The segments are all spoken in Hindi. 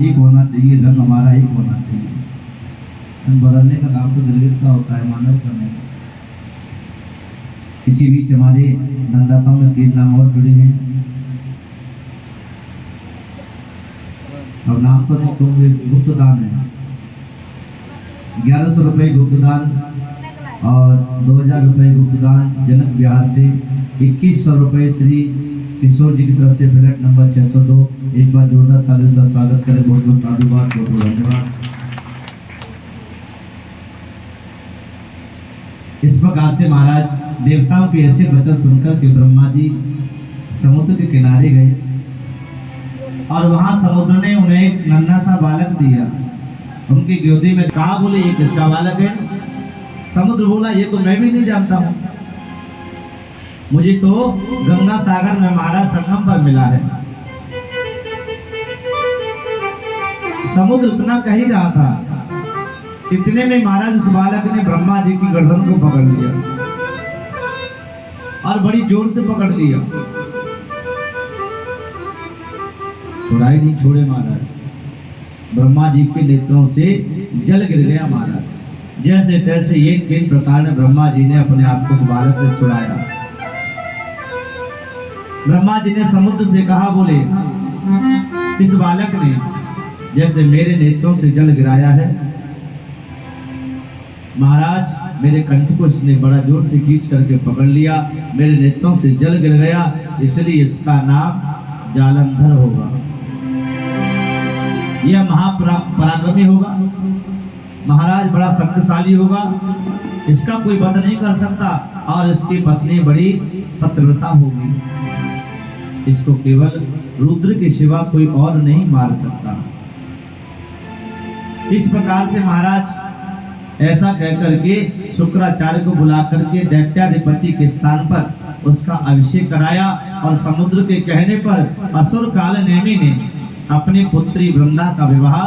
एक होना चाहिए, रंग हमारा एक होना चाहिए। रंग बदलने का काम तो गिरगिट का होता है, मानव का नहीं। इसी बीच हमारे दानदाताओं में 3 नाम और जुड़े हैं। अब नाम तो नहीं कहूँगे, गुप्त दान है। 1100 रुपये गुप्त दान और 2000 रुपये गुप्त दान जनक बिहार से। 2100 रुपये श्री किशोर जी की तरफ से फ्लैट नंबर 602। एक बार जोरदार तालियों से स्वागत करें। बहुत बहुत साधुवाद, बहुत बहुत धन्यवाद। इस प्रकार से महाराज देवताओं के ऐसे वचन सुनकर के ब्रह्मा जी समुद्र के किनारे गए और वहां समुद्र ने उन्हें एक नन्हा सा बालक दिया। उनकी गोदी में कहा, बोले ये किसका बालक है? समुद्र बोला, ये तो मैं भी नहीं जानता हूँ, मुझे तो गंगा सागर में महाराज संगम पर मिला है। समुद्र इतना कह ही रहा था, इतने में महाराज उस बालक ने ब्रह्मा जी की गर्दन को पकड़ लिया और बड़ी जोर से पकड़ लिया। छोड़ा ही नहीं, छोड़े महाराज। ब्रह्मा जी के नेत्रों से जल गिर गया महाराज। जैसे तैसे एक किन प्रकार में ब्रह्मा जी ने अपने आप को उस बालक से छुड़ाया। ब्रह्मा जी ने समुद्र से कहा, बोले इस बालक ने जैसे मेरे नेत्रों से जल गिराया है, महाराज मेरे कंठ को इसने बड़ा जोर से खींच करके पकड़ लिया, मेरे नेत्रों से जल गिर गया, इसलिए इसका नाम जालंधर होगा। यह महापराक्रमी होगा महाराज, बड़ा शक्तिशाली होगा, इसका कोई वध नहीं कर सकता और इसकी पत्नी बड़ी पतिव्रता होगी, इसको केवल रुद्र के सिवा कोई और नहीं मार सकता। इस प्रकार से महाराज ऐसा कहकर के शुक्राचार्य को बुला करके दैत्याधिपति के स्थान पर उसका अभिषेक कराया और समुद्र के कहने पर असुर काल नेमी ने अपनी पुत्री वृंदा का विवाह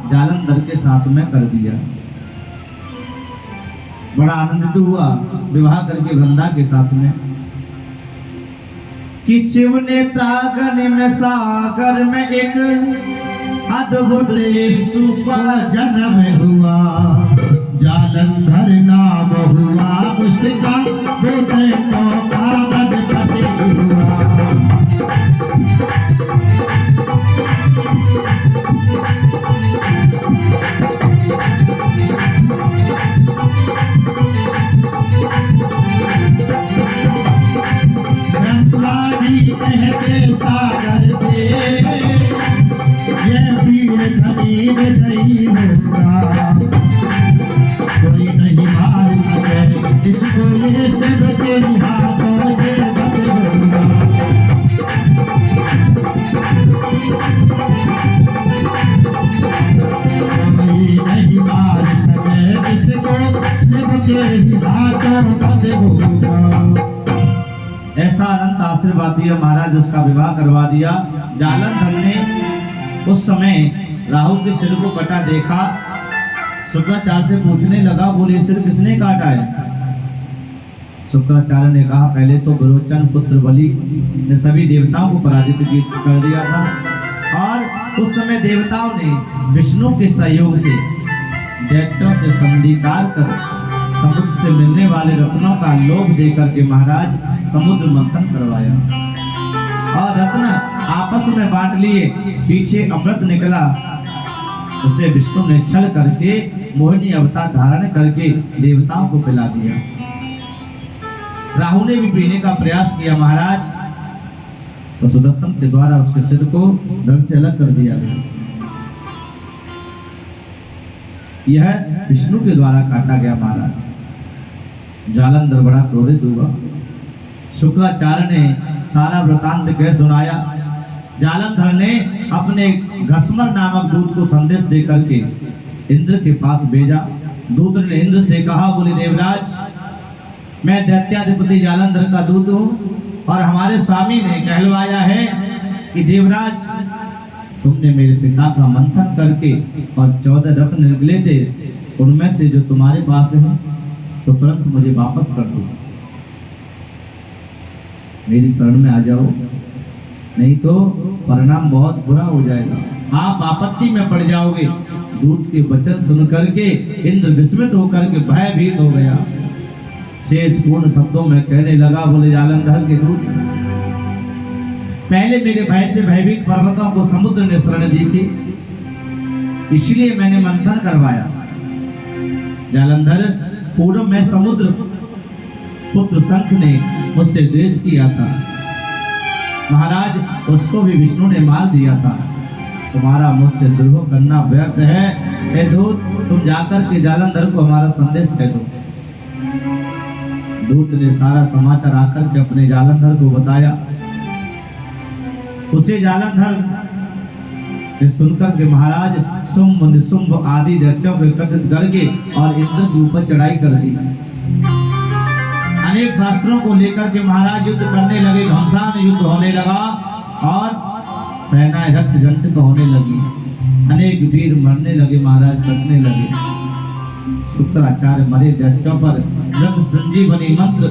जालंधर के साथ में कर दिया। बड़ा आनंदित हुआ विवाह करके वृंदा के साथ में। कि शिव ने तागन में सागर में एक अद्भुत शिशु का जन्म हुआ, जालंधर नाम हुआ उसका, बोले तो कागज पति हुआ। कहते सागर से ये वीर खरीद नहीं होगा, कोई नहीं मार सके इसको, ये सब तेरी हाथों से बदलूंगा। कोई नहीं मार सके इसको, सब तेरी हाथों बदलूंगा। ऐसा अनंत आशीर्वाद दिया महाराज, उसका विवाह करवा दिया। जालंधर ने उस समय राहु के सिर को कटा देखा, शुक्राचार्य से पूछने लगा, बोले सिर किसने काटा है? शुक्राचार्य ने कहा, पहले तो विरोचन पुत्र बलि ने सभी देवताओं को पराजित कर दिया था और उस समय देवताओं ने विष्णु के सहयोग से दैत्यों से संधिकार कर समुद्र से मिलने वाले रत्नों का लोभ देकर के महाराज समुद्र मंथन करवाया और रत्न आपस में बांट लिए। पीछे अमृत निकला, उसे विष्णु ने छल करके मोहिनी अवतार धारण करके देवताओं को पिला दिया। राहु ने भी पीने का प्रयास किया महाराज, तो सुदर्शन के द्वारा उसके सिर को धड़ से अलग कर दिया गया। यह विष्णु के द्वारा काटा गया महाराज। जालंधर बड़ा क्रोधित हुआ। शुक्राचार्य ने सारा वृतांत कह सुनाया। जालंधर ने अपने घसमर नामक दूत को संदेश देकर के इंद्र के पास भेजा। दूत ने इंद्र से कहा, बोले देवराज, मैं दैत्याधिपति जालंधर का दूत हूँ और हमारे स्वामी ने कहलवाया है कि देवराज, तुमने मेरे पिता का मंथन करके और 14 रत्न निकले थे, उनमें से जो तुम्हारे पास है तो तुरंत मुझे वापस कर दो, मेरी शरण में आ जाओ। नहीं तो परिणाम बहुत बुरा हो जाएगा, आप आपत्ति में पड़ जाओगे। दूत के वचन सुन करके इंद्र विस्मित होकर के भयभीत हो गया। शेष पूर्ण शब्दों में कहने लगा, बोले जालंधर के दूत, पहले मेरे भय से भयभीत पर्वतों को समुद्र ने शरण दी थी, इसलिए मैंने मंथन करवाया। जालंधर, पूर्व में समुद्र पुत्र शंख ने मुझसे द्वेष किया था, महाराज उसको भी विष्णु ने मार दिया था। तुम्हारा मुझसे द्रोह करना व्यर्थ है। हे दूत, तुम जाकर के जालंधर को हमारा संदेश कह दो। दूत ने सारा समाचार आकर के अपने जालंधर को बताया। उसे जालंधर ने सुनकर के महाराज शुंभ निशुंभ आदि दैत्यों को एकत्रित करके और इंद्र के ऊपर चढ़ाई कर दी। अनेक शास्त्रों को लेकर के महाराज युद्ध करने लगे, घमसान युद्ध होने लगा और सेनाएं रक्त जंतित होने लगी। अनेक वीर मरने लगे, महाराज कटने लगे। शुक्राचार्य मरे दैत्यों पर रक्त संजीवनी मंत्र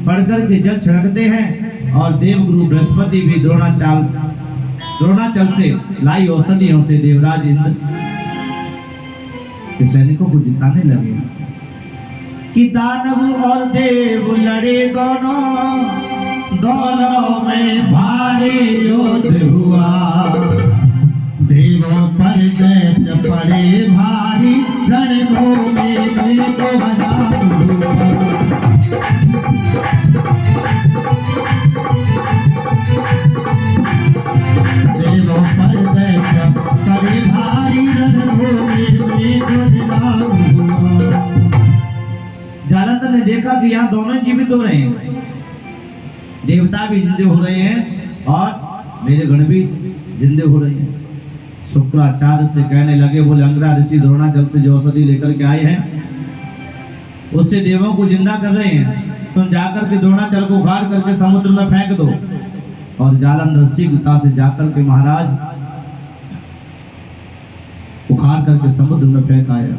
पढ़कर के जल छिड़कते हैं और देवगुरु बृहस्पति भी द्रोणाचल से लाई औषधियों से देवराज इंद्र के सैनिकों को जिताने लगे। कि दानव और देव लड़े दोनों में भारी युद्ध हुआ। देवों पर दैत्य पड़े भारी, रणभूमि में तो बधाई हुआ। देवों पर दैत्य पड़े भारी, रणभूमि में तो बधाई हुआ। जालंधर ने देखा कि यहाँ दोनों जीवित हो रहे हैं, देवता भी जिंदे हो रहे हैं और मेरे गण भी जिंदे हो रहे हैं। शुक्राचार्य से कहने लगे, बोले अंगरा ऋषि द्रोणाचल से जो औषधि लेकर के आए हैं उससे देवों को जिंदा कर रहे हैं। तुम जाकर के द्रोणाचल को उखाड़ करके समुद्र में फेंक दो। और जालंधर शीघ्रता से जाकर के महाराज उखाड़ करके समुद्र में फेंक आया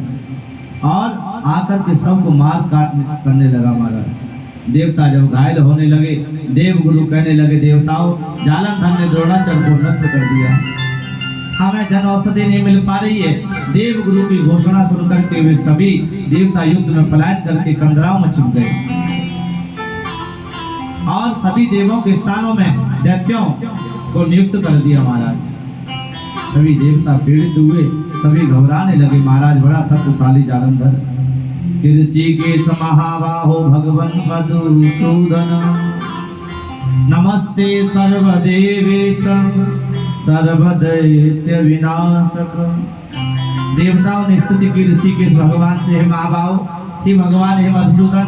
और आकर के सबको मार काट करने लगा। महाराज देवता जब घायल होने लगे, देवगुरु कहने लगे, देवताओं जालंधर ने द्रोणाचल को नष्ट कर दिया, हमें जन औषधि नहीं मिल पा रही है। देवगुरु की घोषणा सुनकर के वे सभी देवता युद्ध में पलायन करके कंदराओं में छिप गए और सभी देवों के स्थानों में दैत्यों को नियुक्त कर दिया। महाराज सभी देवता पीड़ित हुए, सभी घबराने लगे। महाराज बड़ा शक्तिशाली जालंधर, ऋषिकेश महाबाहो भगवन मधुसूदन, नमस्ते सर्वदेवेश सर्वदैत्य विनाशक। देवताओं ने स्तुति की ऋषिकेश भगवान से, हे महाबाहो, हे भगवान, हे मधुसूदन,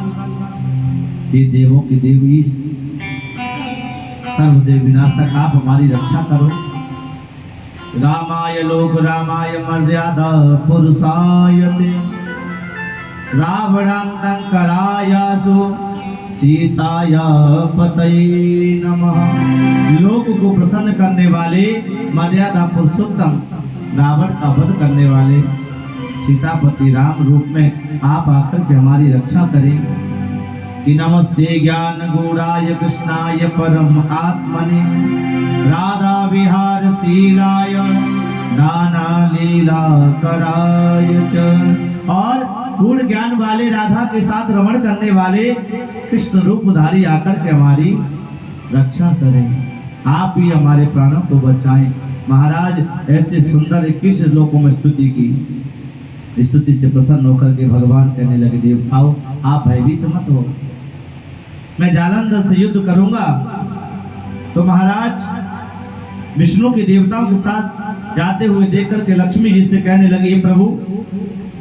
हे देवों के देव ईश सर्वदेव विनाशक, आप हमारी रक्षा करो। रामाय लोक रामाय मर्यादा पुरुषायते, रावणांतंकरायासु सीताया पतये नमः। लोक को प्रसन्न करने वाले मर्यादा पुरुषोत्तम रावण का वध करने वाले सीतापति राम रूप में आप आकर के हमारी रक्षा करें। कि नमस्ते ज्ञान गूढ़ाय कृष्णाय परम आत्मने, राधा विहार शीलाय नाना लीला कराय च। और गूढ़ ज्ञान वाले राधा के साथ रमण करने वाले कृष्ण रूपधारी आकर के हमारी रक्षा करें, आप भी हमारे प्राणों को बचाएं। महाराज ऐसे सुंदर 21 श्लोकों में स्तुति की। स्तुति से प्रसन्न होकर के भगवान कहने लगे, देवताओं आप भयभीत मत हो, मैं जालंधर से युद्ध करूंगा। तो महाराज विष्णु के देवताओं के साथ जाते हुए देख करके लक्ष्मी जी से कहने लगे, ये प्रभु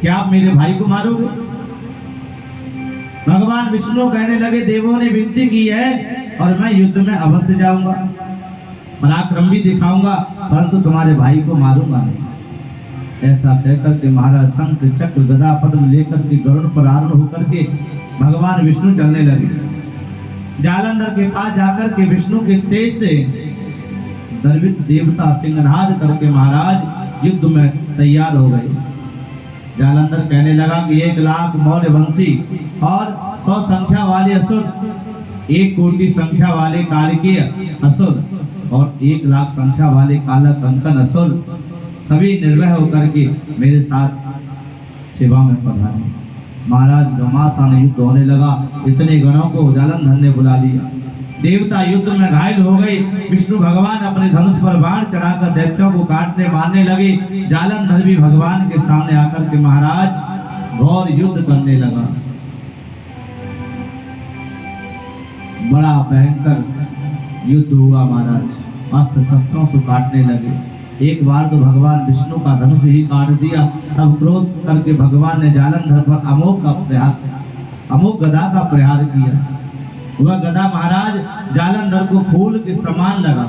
क्या आप मेरे भाई को मारोगे? भगवान विष्णु कहने लगे, देवों ने विनती की है और मैं युद्ध में अवश्य जाऊंगा, पराक्रम भी दिखाऊंगा, परंतु तुम्हारे भाई को मारूंगा नहीं। ऐसा कहकर के महाराज शंख चक्र गदा पद्म लेकर के गरुड़ पर आरूढ़ होकर के भगवान विष्णु चलने लगे। जालंधर के पास जाकर के विष्णु के तेज से दर्वित देवता सिंहनाद करके महाराज युद्ध में तैयार हो गए। जालंधर कहने लगा कि 1 लाख मौर्य वंशी और 100 संख्या वाले असुर, 1 कोटि संख्या वाले कालिकीय असुर और 1 लाख संख्या वाले काला कंकन असुर सभी निर्भय होकर के मेरे साथ सेवा में पधारे। महाराज घमासान युद्ध होने लगा। इतने गणों को जालंधर ने बुला लिया। देवता युद्ध में घायल हो गए। विष्णु भगवान अपने धनुष पर बाण चढ़ाकर दैत्यों को काटने मारने लगे। जालंधर भी भगवान के सामने आकर के महाराज घोर युद्ध करने लगा। बड़ा भयंकर युद्ध हुआ महाराज। अस्त्र शस्त्रों से काटने लगे। एक बार तो भगवान विष्णु का धनुष ही काट दिया। तब क्रोध करके भगवान ने जालंधर पर अमोघ गदा का प्रहार किया। वह गदा महाराज जालंधर को फूल के समान लगा।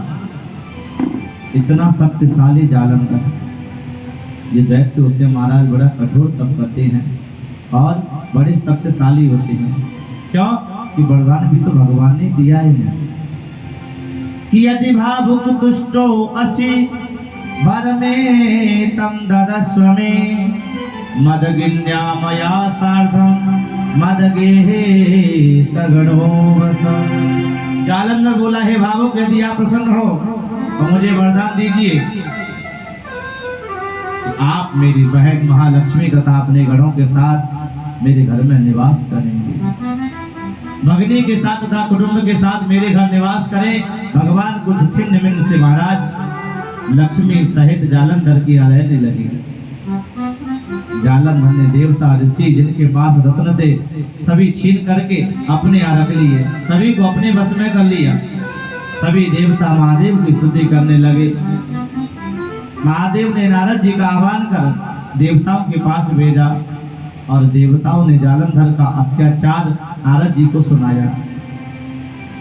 इतना शक्तिशाली जालंधर। ये दैत्य होते हैं महाराज, बड़ा कठोर तप करते हैं और बड़े शक्तिशाली होते हैं। क्यों कि वरदान भी तो भगवान ने दिया है कि यदि भावुक तुष्टो असि वर में तम ददस्व में मदगिन्या मया सार्धम मदगे सगणो वस। जालंधर बोला, हे भावुक यदि आप प्रसन्न हो तो मुझे वरदान दीजिए। आप मेरी बहन महालक्ष्मी तथा अपने गणों के साथ मेरे घर में निवास करेंगे। भगनी के साथ तथा कुटुंब के साथ मेरे घर निवास करें। भगवान कुछ खिन्न मिन्न से महाराज लक्ष्मी सहित जालंधर की रहने लगी। जालंधर ने देवता ऋषि जिनके पास रत्न थे सभी छीन करके अपने यहाँ रख लिए। सभी को अपने बस में कर लिया। सभी देवता महादेव की स्तुति करने लगे। महादेव ने नारद जी का आह्वान कर देवताओं के पास भेजा और देवताओं ने जालंधर का अत्याचार नारद जी को सुनाया।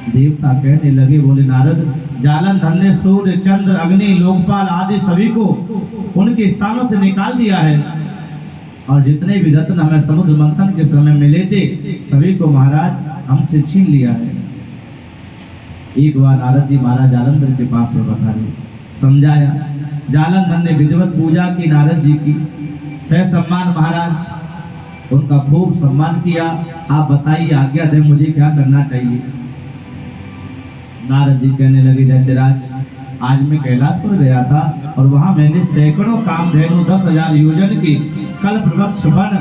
देवता कहने लगे, बोले नारद, जालंधर ने सूर्य चंद्र अग्नि लोकपाल आदि सभी को उनके स्थानों से निकाल दिया है और जितने भी रत्न हमें समुद्र मंथन के समय मिले थे सभी को महाराज हमसे छीन लिया है। एक बार नारद जी महाराज जालंधर के पास में पधारे, समझाया। जालंधर ने विधिवत पूजा की नारद जी की। सह सम्मान महाराज उनका खूब सम्मान किया। आप बताइए, आज्ञा दे, मुझे क्या करना चाहिए। नारद जी कहने लगे, दैत्यराज, आज मैं कैलाश पर गया था और वहां मैंने सैकड़ों कामधेनु 10,000 योजन की कल्प वृक्ष वन